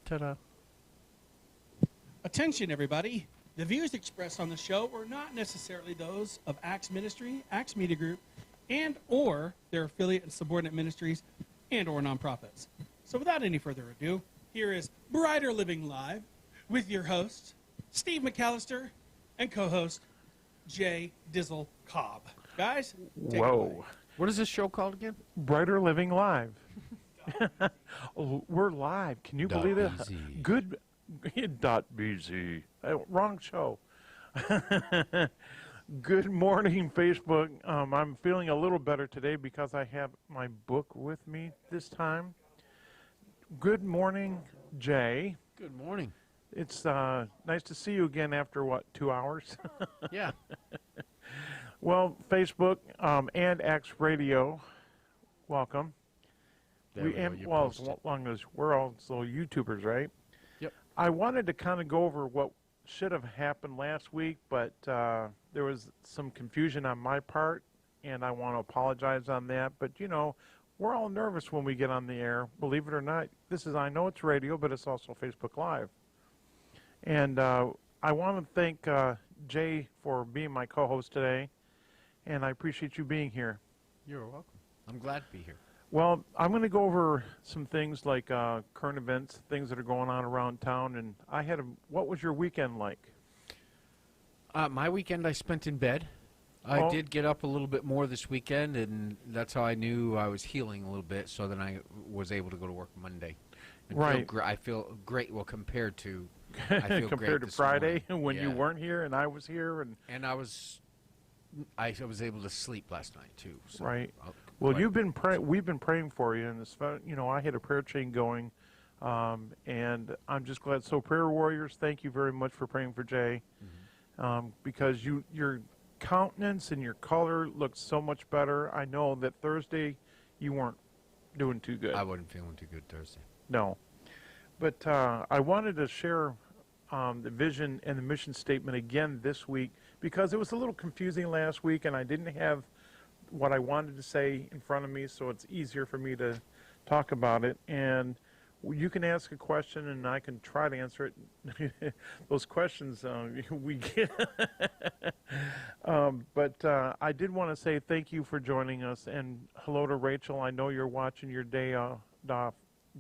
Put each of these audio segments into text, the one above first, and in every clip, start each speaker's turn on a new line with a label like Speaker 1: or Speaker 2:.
Speaker 1: Ta-da.
Speaker 2: Attention, everybody. The views expressed on the show are not necessarily those of Acts Ministry, Acts Media Group, and or their affiliate and subordinate ministries and or nonprofits. So without any further ado, here is Brighter Living Live with your hosts, Steve McAllister, and co-host, Jay Dizzle Cobb. Guys, take it away.
Speaker 3: Whoa.
Speaker 1: What is this show called again?
Speaker 3: Brighter Living Live. Oh, we're live. Can you believe it?
Speaker 1: BZ.
Speaker 3: Good. .bz. Wrong show. Good morning, Facebook. I'm feeling a little better today because I have my book with me this time. Good morning, Jay.
Speaker 1: Good morning.
Speaker 3: It's nice to see you again after, what, 2 hours?
Speaker 1: Yeah.
Speaker 3: Well, Facebook and X Radio, welcome.
Speaker 1: There we go. You
Speaker 3: Well, as
Speaker 1: posted.
Speaker 3: long as we're also YouTubers, right?
Speaker 1: Yep.
Speaker 3: I wanted to kind of go over what should have happened last week, but there was some confusion on my part, and I want to apologize on that. But, you know, we're all nervous when we get on the air. Believe it or not, I know it's radio, but it's also Facebook Live. And I want to thank Jay for being my co-host today, and I appreciate you being here.
Speaker 1: You're welcome. I'm glad to be here.
Speaker 3: Well, I'm going to go over some things like current events, things that are going on around town. And what was your weekend like?
Speaker 1: My weekend I spent in bed. I
Speaker 3: Oh.
Speaker 1: did get up a little bit more this weekend, and that's how I knew I was healing a little bit, so then I was able to go to work Monday. And
Speaker 3: Right.
Speaker 1: I feel great. Well, compared to I feel
Speaker 3: Compared
Speaker 1: great
Speaker 3: to
Speaker 1: this
Speaker 3: Friday
Speaker 1: morning.
Speaker 3: when you
Speaker 1: Yeah.
Speaker 3: weren't here and I was here. And
Speaker 1: I was able to sleep last night too. So
Speaker 3: Right.
Speaker 1: I'll-
Speaker 3: Well,
Speaker 1: quite-
Speaker 3: we've been praying for you, and I had a prayer chain going, and I'm just glad. So, prayer warriors, thank you very much for praying for Jay, because your countenance and your color looks so much better. I know that Thursday you weren't doing too good.
Speaker 1: I wasn't feeling too good Thursday.
Speaker 3: No, but I wanted to share the vision and the mission statement again this week because it was a little confusing last week, and I didn't have what I wanted to say in front of me, so it's easier for me to talk about it. And you can ask a question, and I can try to answer it. Those questions we get. But I did want to say thank you for joining us, and hello to Rachel. I know you're watching your day off.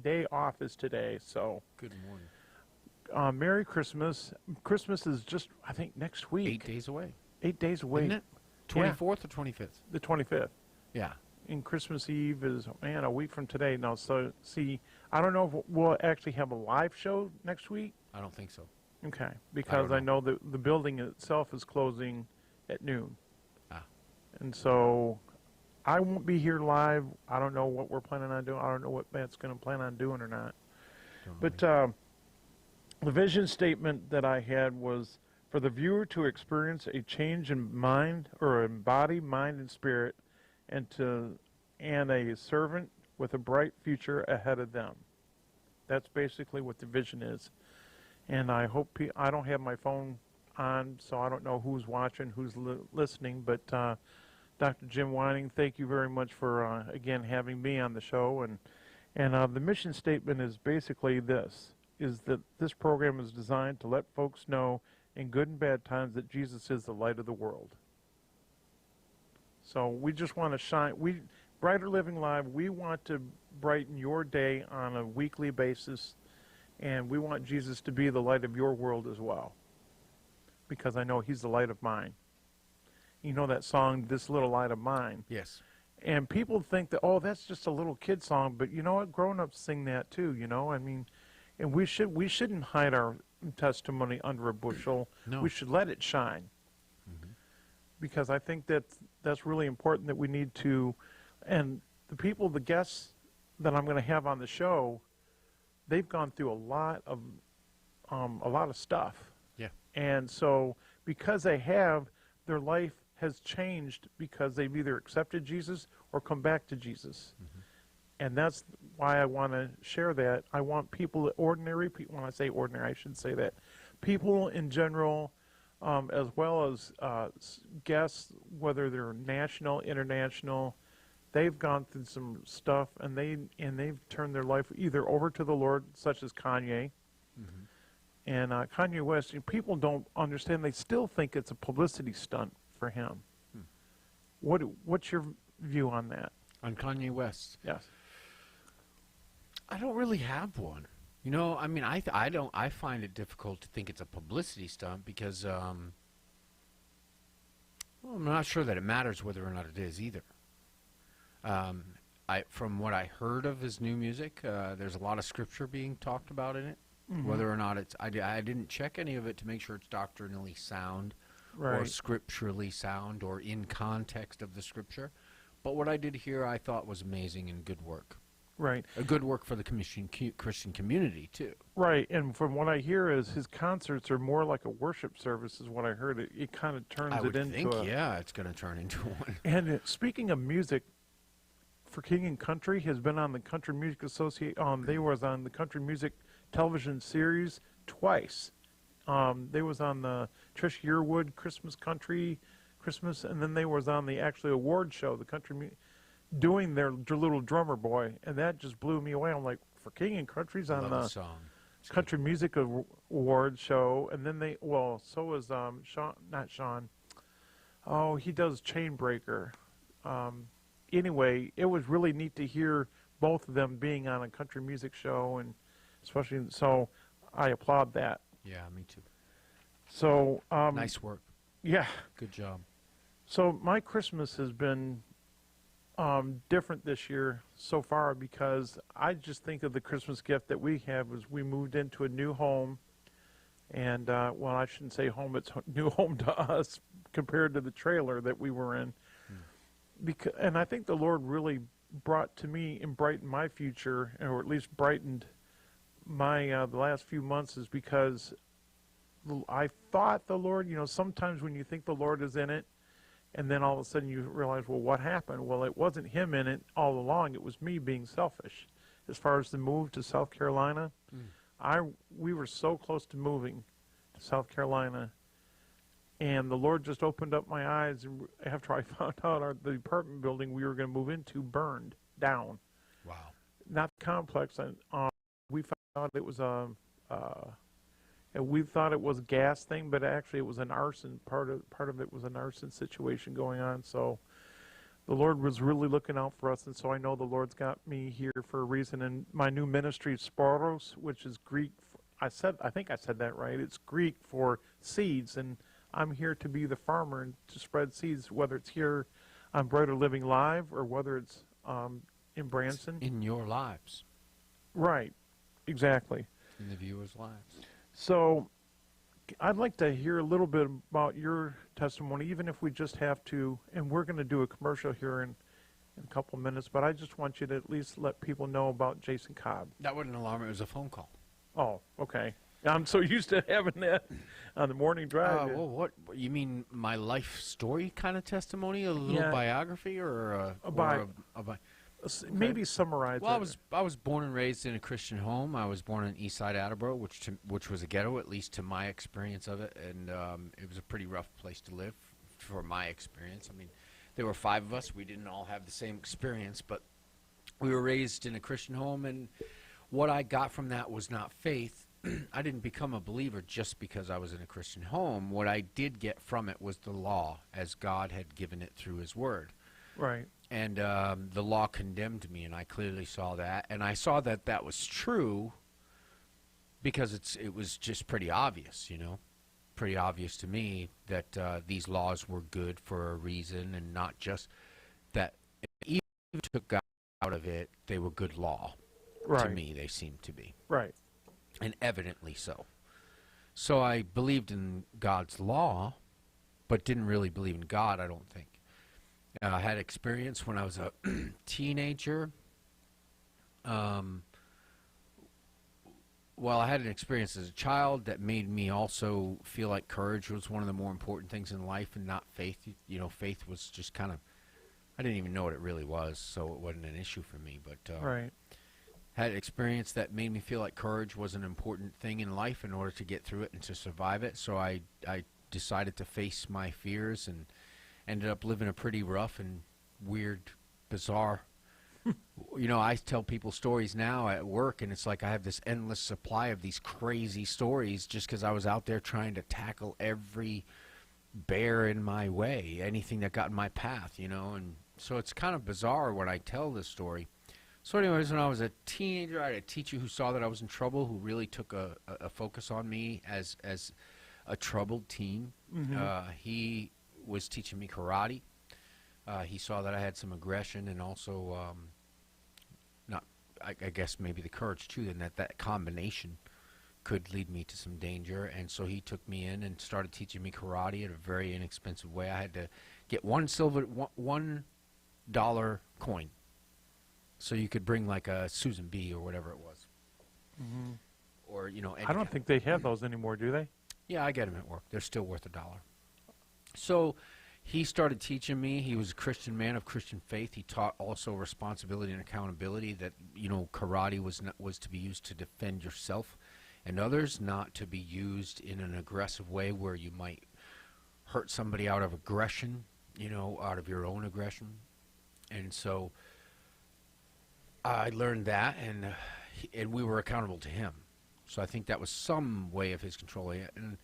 Speaker 3: Day off is today, so
Speaker 1: Good morning.
Speaker 3: Merry Christmas. Christmas is just, I think, next week.
Speaker 1: 8 days away.
Speaker 3: 8 days away.
Speaker 1: Isn't it? 24th or 25th?
Speaker 3: The 25th.
Speaker 1: Yeah.
Speaker 3: And Christmas Eve is, man, a week from today. Now, so, see, I don't know if we'll actually have a live show next week.
Speaker 1: I don't think so.
Speaker 3: Okay. Because I know that the building itself is closing at noon.
Speaker 1: Ah.
Speaker 3: And so I won't be here live. I don't know what we're planning on doing. I don't know what Matt's going to plan on doing or not. But the vision statement that I had was for the viewer to experience a change in mind or in body, mind, and spirit, and a servant with a bright future ahead of them. That's basically what the vision is. And I hope I don't have my phone on, so I don't know who's watching, who's listening. But Dr. Jim Whining, thank you very much for again having me on the show. And the mission statement is basically this: is that this program is designed to let folks know in good and bad times that Jesus is the light of the world. So we just want to shine. Brighter Living Live, we want to brighten your day on a weekly basis, and we want Jesus to be the light of your world as well, because I know he's the light of mine. You know that song, This Little Light of Mine?
Speaker 1: Yes.
Speaker 3: And people think that, oh, that's just a little kid song, but you know what? Grown-ups sing that too, you know? I mean, and we shouldn't hide our testimony under a bushel.
Speaker 1: No.
Speaker 3: We should let it shine. Because I think that's really important, that we need to, and the guests that I'm going to have on the show, they've gone through a lot of stuff.
Speaker 1: Yeah.
Speaker 3: And so because they have, their life has changed because they've either accepted Jesus or come back to Jesus. And that's why I want to share that. I want people, ordinary people, when I say ordinary, I should say that, people in general, as well as guests, whether they're national, international, they've gone through some stuff, and they've turned their life either over to the Lord, such as Kanye.
Speaker 1: Mm-hmm.
Speaker 3: And Kanye West, people don't understand. They still think it's a publicity stunt for him. What's your view on that?
Speaker 1: On Kanye West,
Speaker 3: Yes.
Speaker 1: I don't really have one. You know, I mean, I don't. I find it difficult to think it's a publicity stunt because, well, I'm not sure that it matters whether or not it is either. From what I heard of his new music, there's a lot of scripture being talked about in it.
Speaker 3: Mm-hmm.
Speaker 1: Whether or not I didn't check any of it to make sure it's doctrinally sound or
Speaker 3: Right.
Speaker 1: scripturally sound or in context of the scripture. But what I did hear, I thought was amazing and good work.
Speaker 3: Right.
Speaker 1: A good work for the Christian community, too.
Speaker 3: Right. And from what I hear is his concerts are more like a worship service is what I heard. It kind of turns
Speaker 1: I
Speaker 3: it
Speaker 1: would
Speaker 3: into
Speaker 1: think,
Speaker 3: a...
Speaker 1: yeah, it's going to turn into one.
Speaker 3: And speaking of music, for King and Country has been on the Country Music Association. They was on the Country Music television series twice. They was on the Trish Yearwood Christmas Country, and then they was on the actually award show, the doing their little drummer boy, and that just blew me away. I'm like, for King and Country's on
Speaker 1: Love
Speaker 3: the
Speaker 1: the song. It's
Speaker 3: Country Music Award show, and then so was Sean, not Sean. Oh, he does Chainbreaker. Anyway, it was really neat to hear both of them being on a country music show, and especially so, I applaud that.
Speaker 1: good. Yeah, me too.
Speaker 3: So
Speaker 1: Nice work.
Speaker 3: yeah.
Speaker 1: Good job.
Speaker 3: So my Christmas has been different this year so far because I just think of the Christmas gift that we have was we moved into a new home, and well, I shouldn't say home; it's a new home to us compared to the trailer that we were in. And I think the Lord really brought to me and brightened my future, or at least brightened my the last few months, is because I thought the Lord. Sometimes when you think the Lord is in it, and then all of a sudden you realize, well, what happened? Well, it wasn't him in it all along. It was me being selfish. As far as the move to South Carolina, we were so close to moving to South Carolina, and the Lord just opened up my eyes. And after I found out the apartment building we were going to move into burned down,
Speaker 1: Wow.
Speaker 3: not the complex. And we found out it was and we thought it was a gas thing, but actually it was an arson. Part of it was an arson situation going on. So the Lord was really looking out for us, and so I know the Lord's got me here for a reason. And my new ministry is Sporos, which is Greek. I think I said that right. It's Greek for seeds, and I'm here to be the farmer and to spread seeds, whether it's here on Brighter Living Live or whether it's in Branson.
Speaker 1: In your lives.
Speaker 3: Right, exactly.
Speaker 1: In the viewers' lives.
Speaker 3: So I'd like to hear a little bit about your testimony, even if we just have to, and we're going to do a commercial here in a couple minutes, but I just want you to at least let people know about Jason Cobb.
Speaker 1: That wasn't an alarm. It was a phone call.
Speaker 3: Oh, okay. I'm so used to having that on the morning drive.
Speaker 1: Well, what you mean? My life story kind of testimony, a little
Speaker 3: Yeah.
Speaker 1: biography, or
Speaker 3: Maybe summarize
Speaker 1: Well,
Speaker 3: it.
Speaker 1: I was born and raised in a Christian home. I was born in Eastside Attleboro, which was a ghetto, at least to my experience of it, and it was a pretty rough place to live for my experience. I mean, there were 5 of us. We didn't all have the same experience, but we were raised in a Christian home, and what I got from that was not faith. I didn't become a believer just because I was in a Christian home. What I did get from it was the law, as God had given it through His Word.
Speaker 3: Right.
Speaker 1: And the law condemned me, and I clearly saw that. And I saw that that was true because it was just pretty obvious, pretty obvious to me that these laws were good for a reason, and not just that even if you took God out of it, they were good law.
Speaker 3: Right.
Speaker 1: To me, they seemed to be.
Speaker 3: Right.
Speaker 1: And evidently so. So I believed in God's law, but didn't really believe in God, I don't think. I had experience when I was a teenager. Well, I had an experience as a child that made me also feel like courage was one of the more important things in life, and not faith. Faith was just kind of, I didn't even know what it really was, so it wasn't an issue for me. But
Speaker 3: Right.
Speaker 1: had experience that made me feel like courage was an important thing in life in order to get through it and to survive it. So I decided to face my fears and ended up living a pretty rough and weird bizarre. You know, I tell people stories now at work, and it's like I have this endless supply of these crazy stories just because I was out there trying to tackle every bear in my way, anything that got in my path, you know. And so it's kind of bizarre when I tell this story. So anyways, when I was a teenager, I had a teacher who saw that I was in trouble, who really took a focus on me as a troubled teen. He was teaching me karate. He saw that I had some aggression and also not, I guess maybe the courage too, and that combination could lead me to some danger. And so he took me in and started teaching me karate in a very inexpensive way. I had to get $1 coin, so you could bring like a Susan B or whatever it was, or you know.
Speaker 3: I don't think they have those anymore, do they?
Speaker 1: Yeah, I get them at work. They're still worth $1. So he started teaching me. He was a Christian man of Christian faith. He taught also responsibility and accountability, that, you know, karate was to be used to defend yourself and others, not to be used in an aggressive way where you might hurt somebody out of aggression, you know, out of your own aggression. And so I learned that, and we were accountable to him. So I think that was some way of his controlling it. And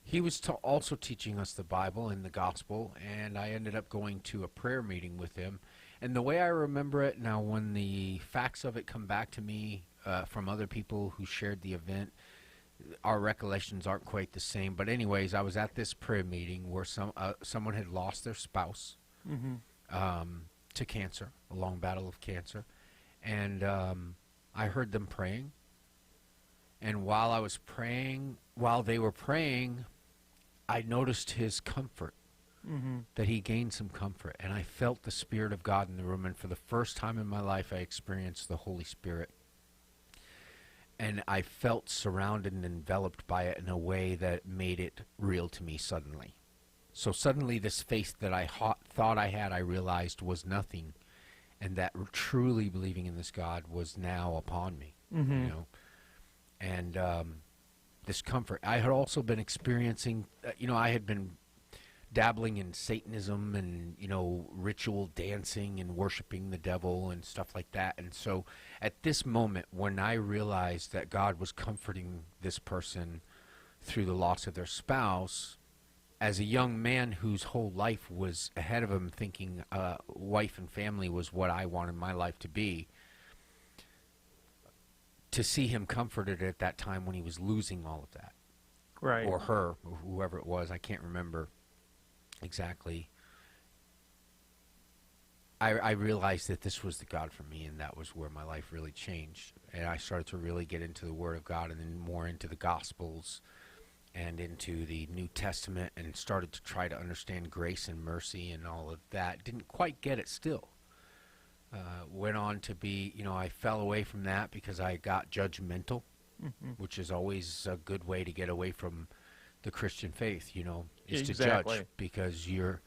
Speaker 1: he was also teaching us the Bible and the gospel, and I ended up going to a prayer meeting with him. And the way I remember it now, when the facts of it come back to me from other people who shared the event, our recollections aren't quite the same. But anyways, I was at this prayer meeting where someone had lost their spouse to cancer, a long battle of cancer. And I heard them praying. And while they were praying, I noticed his comfort, that he gained some comfort. And I felt the Spirit of God in the room. And for the first time in my life, I experienced the Holy Spirit. And I felt surrounded and enveloped by it in a way that made it real to me suddenly. So suddenly this faith that I thought I had, I realized was nothing. And that truly believing in this God was now upon me, you know. And this comfort. I had also been experiencing, you know, I had been dabbling in Satanism and, you know, ritual dancing and worshiping the devil and stuff like that. And so at this moment, when I realized that God was comforting this person through the loss of their spouse, as a young man whose whole life was ahead of him, thinking wife and family was what I wanted my life to be, to see him comforted at that time when he was losing all of that.
Speaker 3: Right.
Speaker 1: Or her, or whoever it was, I can't remember exactly. I realized that this was the God for me, and that was where my life really changed. And I started to really get into the Word of God, and then more into the Gospels and into the New Testament, and started to try to understand grace and mercy and all of that. Didn't quite get it still. Went on to be, you know, I fell away from that because I got judgmental, which is always a good way to get away from the Christian faith, you know, is to judge, because you're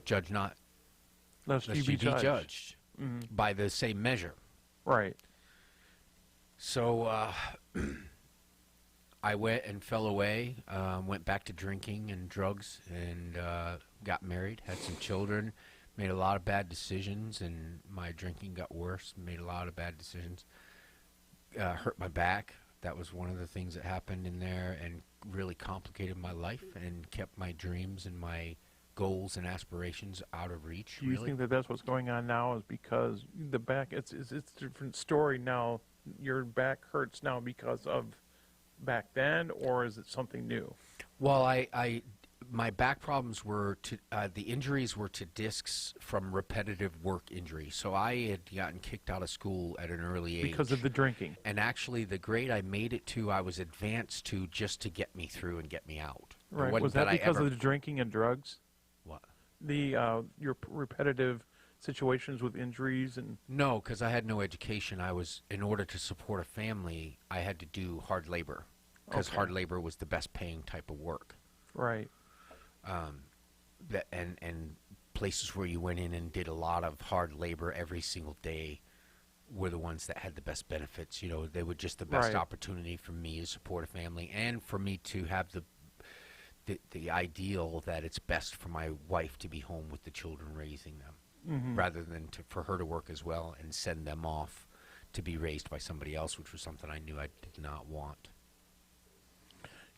Speaker 1: judge not
Speaker 3: lest you be judged.
Speaker 1: By the same measure.
Speaker 3: Right.
Speaker 1: So I went and fell away, went back to drinking and drugs, and got married, had some children, made a lot of bad decisions, and my drinking got worse, made a lot of bad decisions, hurt my back. That was one of the things that happened in there, and really complicated my life and kept my dreams and my goals and aspirations out of reach.
Speaker 3: Do you think that that's what's going on now, is because the back, it's a different story now? Your back hurts now because of back then, or is it something new?
Speaker 1: Well, my back problems were the injuries were to discs from repetitive work injuries. So I had gotten kicked out of school at an early age.
Speaker 3: Because of the drinking.
Speaker 1: And actually the grade I made it to, I was advanced to just to get me through and get me out.
Speaker 3: Right. Was that because of the drinking and drugs?
Speaker 1: What?
Speaker 3: Your repetitive situations with injuries and...
Speaker 1: No, because I had no education. In order to support a family, I had to do hard labor, because hard labor was the best paying type of work.
Speaker 3: Right.
Speaker 1: And places where you went in and did a lot of hard labor every single day were the ones that had the best benefits. You know, they were just the best opportunity for me to support a family, and for me to have the ideal that it's best for my wife to be home with the children, raising them. rather than for her to work as well and send them off to be raised by somebody else, which was something I knew I did not want.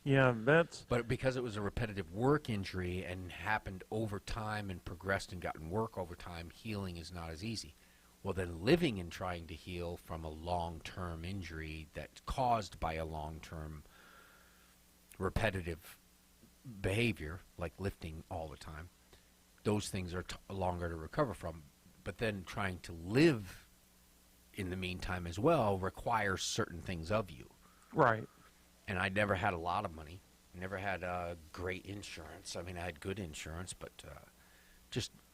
Speaker 3: Yeah, that's
Speaker 1: But because it was a repetitive work injury and happened over time and progressed and gotten work over time, healing is not as easy. Well, then living and trying to heal from a long-term injury that's caused by a long-term repetitive behavior, like lifting all the time, those things are longer to recover from. But then trying to live in the meantime as well requires certain things of you.
Speaker 3: right.
Speaker 1: And I never had a lot of money. Never had great insurance. I mean, I had good insurance, but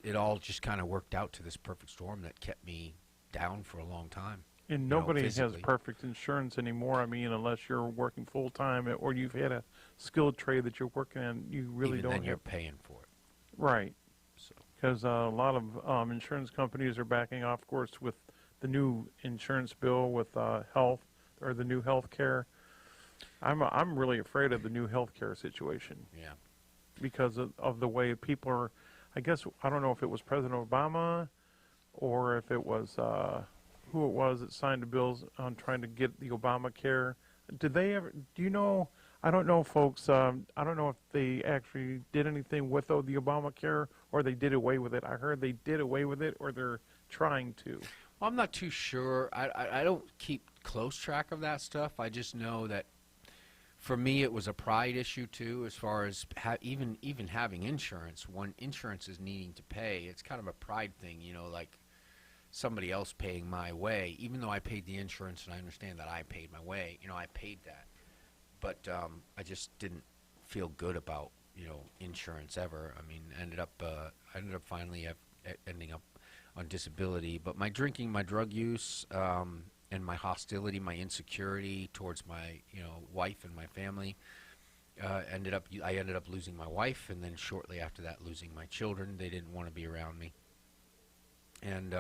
Speaker 1: it all just kind of worked out to this perfect storm that kept me down for a long time.
Speaker 3: And
Speaker 1: know,
Speaker 3: nobody has
Speaker 1: physically.
Speaker 3: perfect insurance anymore. I mean, unless you're working full time or you've had a skilled trade that you're working in, you really
Speaker 1: Even
Speaker 3: don't
Speaker 1: then,
Speaker 3: have.
Speaker 1: you're paying for it.
Speaker 3: Right.
Speaker 1: So
Speaker 3: Because a lot of insurance companies are backing off, of course, with the new insurance bill with health or the new health care. I'm really afraid of the new health care situation
Speaker 1: yeah,
Speaker 3: because of the way people are. I guess I don't know if it was President Obama or if it was who it was that signed the bills on trying to get the Obamacare. Did they ever? Do you know? I don't know, folks. I don't know if they actually did anything with the Obamacare or they did away with it. I heard they did away with it or they're trying to.
Speaker 1: well, I'm not too sure. I don't keep close track of that stuff. I just know that for me, it was a pride issue too, as far as even having insurance. When insurance is needing to pay, it's kind of a pride thing, like somebody else paying my way. Even though I paid the insurance and I understand that I paid my way, I paid that. But I just didn't feel good about insurance ever. I mean, I ended up finally ending up on disability. But my drinking, my drug use, and my hostility, my insecurity towards my wife and my family, I ended up losing my wife, and then shortly after that losing my children. They didn't want to be around me, and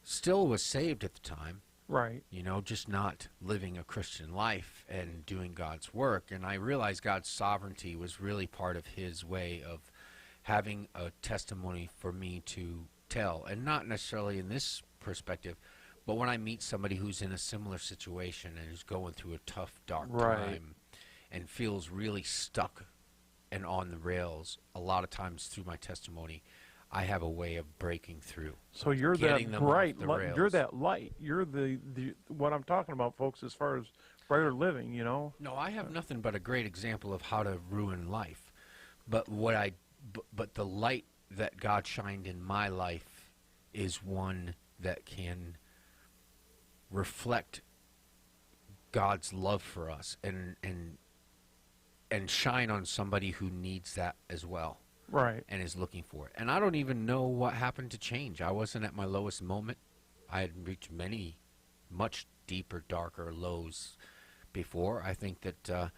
Speaker 1: still was saved at the time.
Speaker 3: Right.
Speaker 1: Just not living a Christian life and doing God's work. And I realized God's sovereignty was really part of his way of having a testimony for me to tell, and not necessarily in this perspective. But when I meet somebody who's in a similar situation and is going through a tough, dark
Speaker 3: Right.
Speaker 1: time and feels really stuck and on the rails, a lot of times through my testimony, I have a way of breaking through.
Speaker 3: So you're
Speaker 1: Getting
Speaker 3: that
Speaker 1: them off
Speaker 3: bright
Speaker 1: the
Speaker 3: light. You're
Speaker 1: rails.
Speaker 3: that light. You're the what I'm talking about, folks, as far as brighter living,
Speaker 1: No, I have nothing but a great example of how to ruin life. But but the light that God shined in my life is one that can reflect God's love for us and shine on somebody who needs that as well
Speaker 3: Right.
Speaker 1: and is looking for it. And I don't even know what happened to change. I wasn't at my lowest moment. I had reached many much deeper, darker lows before. I think that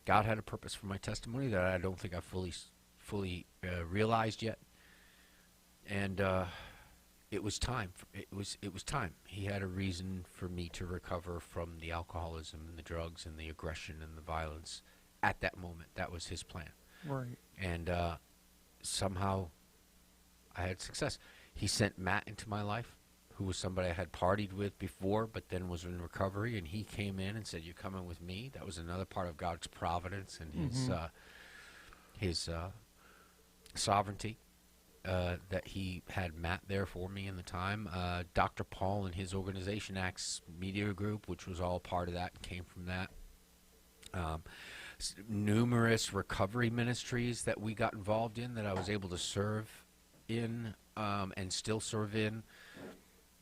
Speaker 1: God had a purpose for my testimony that I don't think I fully realized yet. And it was time. It was time. He had a reason for me to recover from the alcoholism and the drugs and the aggression and the violence at that moment. That was his plan.
Speaker 3: Right.
Speaker 1: And somehow I had success. He sent Matt into my life, who was somebody I had partied with before, but then was in recovery, and he came in and said, "You're coming with me." That was another part of God's providence and his sovereignty. That he had Matt there for me in the time. Dr. Paul and his organization, Acts Media Group, which was all part of that, came from that. Numerous recovery ministries that we got involved in that I was able to serve in and still serve in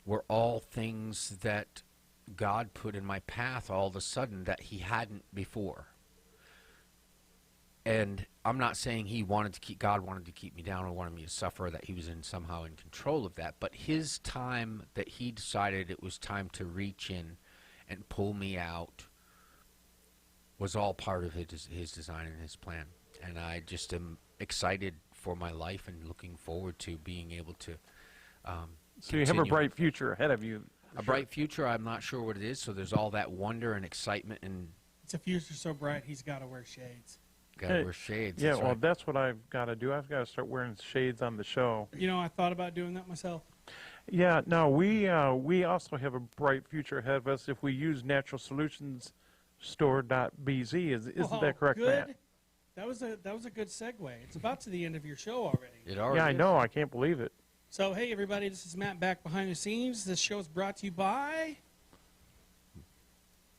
Speaker 1: were all things that God put in my path all of a sudden that he hadn't before. And I'm not saying God wanted to keep me down or wanted me to suffer, that he was somehow in control of that. But his time that he decided it was time to reach in and pull me out was all part of his design and his plan. And I just am excited for my life and looking forward to being able to
Speaker 3: So you have a
Speaker 1: continue.
Speaker 3: bright future ahead of you.
Speaker 1: A bright future. I'm not sure what it is. So there's all that wonder and excitement and
Speaker 2: It's a future so bright he's got to wear shades.
Speaker 1: Gotta wear shades.
Speaker 3: Yeah,
Speaker 1: that's
Speaker 3: well,
Speaker 1: right.
Speaker 3: that's what I've got to do. I've got to start wearing shades on the show.
Speaker 2: You know, I thought about doing that myself.
Speaker 3: Yeah, no, we also have a bright future ahead of us if we use Natural Solutions Store.bz. Isn't
Speaker 2: Oh,
Speaker 3: that correct,
Speaker 2: good.
Speaker 3: Matt?
Speaker 2: That was a good segue. It's about to the end of your show already.
Speaker 1: It already
Speaker 3: Yeah, I
Speaker 1: is.
Speaker 3: know. I can't believe it.
Speaker 2: So, hey, everybody, this is Matt back behind the scenes. This show is brought to you by...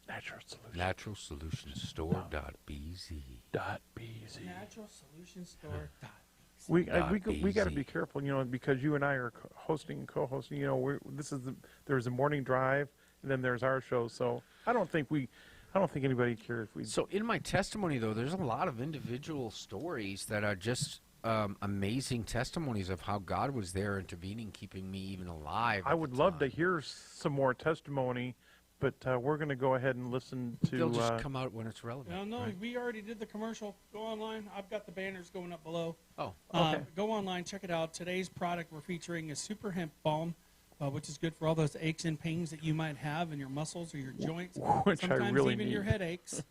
Speaker 3: Natural Solutions.
Speaker 1: Natural Solutions Store.bz.
Speaker 3: .bz.
Speaker 2: Natural Solutions Store.
Speaker 3: We
Speaker 1: Dot
Speaker 3: we got to
Speaker 1: BZ.
Speaker 3: be careful, because you and I are hosting and co-hosting. There's a morning drive, and then there's our show. So I don't think anybody cares if we.
Speaker 1: So in my testimony, though, there's a lot of individual stories that are just amazing testimonies of how God was there intervening, keeping me even alive.
Speaker 3: I
Speaker 1: at
Speaker 3: would
Speaker 1: the
Speaker 3: love to
Speaker 1: time.
Speaker 3: hear some more testimony, but we're going to go ahead and listen to.
Speaker 1: They'll just come out when it's relevant.
Speaker 2: No,
Speaker 1: right?
Speaker 2: we already did the commercial. Go online. I've got the banners going up below.
Speaker 1: Oh,
Speaker 3: Okay.
Speaker 2: Go online, check it out. Today's product we're featuring is Super Hemp Balm, which is good for all those aches and pains that you might have in your muscles or your joints.
Speaker 3: Which I
Speaker 2: Sometimes
Speaker 3: really
Speaker 2: even
Speaker 3: need.
Speaker 2: your headaches.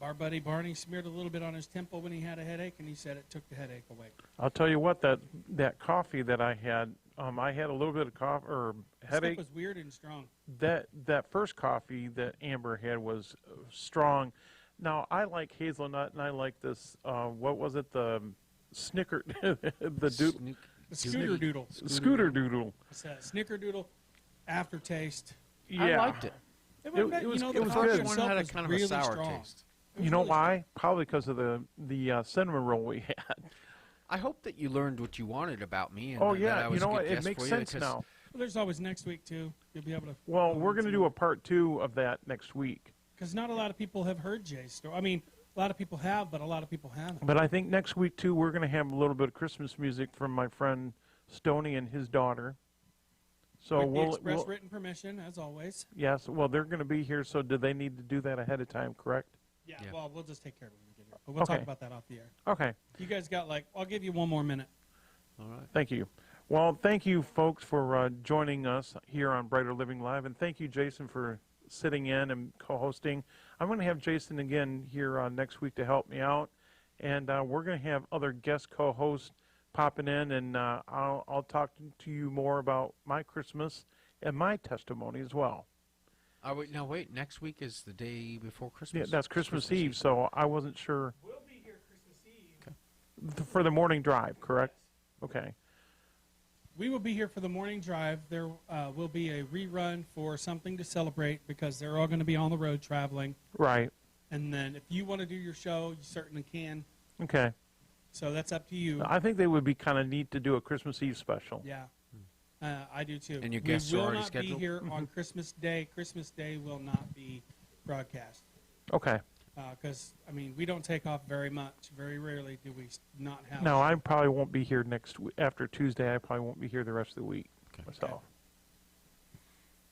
Speaker 2: Our buddy Barney smeared a little bit on his temple when he had a headache, and he said it took the headache away.
Speaker 3: I'll tell you what, that coffee that I had a little bit of cough or
Speaker 2: This
Speaker 3: headache.
Speaker 2: stuff was weird and strong.
Speaker 3: That first coffee that Amber had was strong. Now I like hazelnut, and I like this. What was it? The Snicker, the
Speaker 1: Snook-
Speaker 2: The Scooter Doodle.
Speaker 3: Scooter Doodle.
Speaker 2: It's a Snickerdoodle aftertaste.
Speaker 3: Yeah.
Speaker 1: I liked it.
Speaker 2: It
Speaker 3: was-
Speaker 2: the
Speaker 3: it was
Speaker 2: coffee
Speaker 3: good.
Speaker 1: The first
Speaker 2: itself
Speaker 1: one had a
Speaker 2: was
Speaker 1: kind of
Speaker 2: really
Speaker 1: a sour
Speaker 2: strong.
Speaker 1: taste.
Speaker 2: It was
Speaker 3: You know
Speaker 2: really
Speaker 3: why? Probably because of the cinnamon roll we had.
Speaker 1: I hope that you learned what you wanted about me. And
Speaker 3: Oh
Speaker 1: that
Speaker 3: yeah,
Speaker 1: I was
Speaker 3: you know
Speaker 1: a
Speaker 3: what?
Speaker 1: good
Speaker 3: It
Speaker 1: guest
Speaker 3: makes
Speaker 1: for you,
Speaker 3: sense
Speaker 1: because
Speaker 3: now.
Speaker 2: Well, there's always next week too. You'll be able to.
Speaker 3: Well, we're going to do a part 2 of that next week.
Speaker 2: Because not a lot of people have heard Jay's story. I mean, a lot of people have, but a lot of people haven't.
Speaker 3: But I think next week too, we're going to have a little bit of Christmas music from my friend Stoney and his daughter. So
Speaker 2: With the
Speaker 3: we'll,
Speaker 2: express
Speaker 3: we'll
Speaker 2: written permission, as always.
Speaker 3: yes. Well, they're going to be here. So do they need to do that ahead of time? Correct?
Speaker 2: Yeah,
Speaker 1: Yeah.
Speaker 2: well, we'll just take care of it when we get here. But we'll talk
Speaker 3: Okay.
Speaker 2: about that off the air.
Speaker 3: Okay.
Speaker 2: You guys got I'll give you one more minute.
Speaker 1: All right.
Speaker 3: Thank you. Well, thank you, folks, for joining us here on Brighter Living Live, and thank you, Jason, for sitting in and co-hosting. I'm going to have Jason again here next week to help me out, and we're going to have other guest co-hosts popping in, and I'll talk to you more about my Christmas and my testimony as well.
Speaker 1: Now wait. Next week is the day before
Speaker 3: Yeah,
Speaker 1: Christmas.
Speaker 3: that's
Speaker 1: It's
Speaker 3: Christmas Eve, so I wasn't sure
Speaker 2: We'll be here Christmas Eve.
Speaker 3: for the morning drive, correct? Okay.
Speaker 2: We will be here for the morning drive. There will be a rerun for Something to Celebrate because they're all going to be on the road traveling.
Speaker 3: Right.
Speaker 2: And then if you want to do your show, you certainly can.
Speaker 3: Okay.
Speaker 2: So that's up to you.
Speaker 3: I think they would be kind of neat to do a Christmas Eve special.
Speaker 2: Yeah, I do too.
Speaker 1: And your
Speaker 2: we
Speaker 1: guests are
Speaker 2: will
Speaker 1: already
Speaker 2: not
Speaker 1: scheduled?
Speaker 2: be here on Christmas Day. Christmas Day will not be broadcast
Speaker 3: Okay.
Speaker 2: because we don't take off very much. Very rarely do we not have.
Speaker 3: No, I probably won't be here after Tuesday. I probably won't be here the rest of the week myself.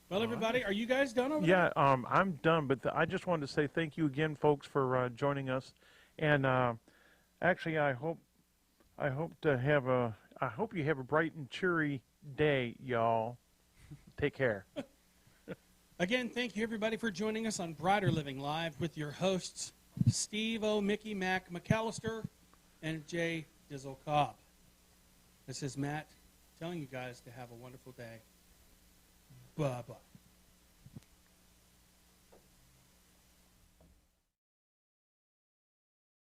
Speaker 2: Well, everybody, are you guys done over
Speaker 3: Yeah, I'm done. But I just wanted to say thank you again, folks, for joining us. And actually, I hope you have a bright and cheery day, y'all. Take care.
Speaker 2: there? Again, thank you everybody for joining us on Brighter Living Live with your hosts Steve O, Mickey Mac McAllister, and Jay Dizzle Cobb. This is Matt telling you guys to have a wonderful day. Bye bye.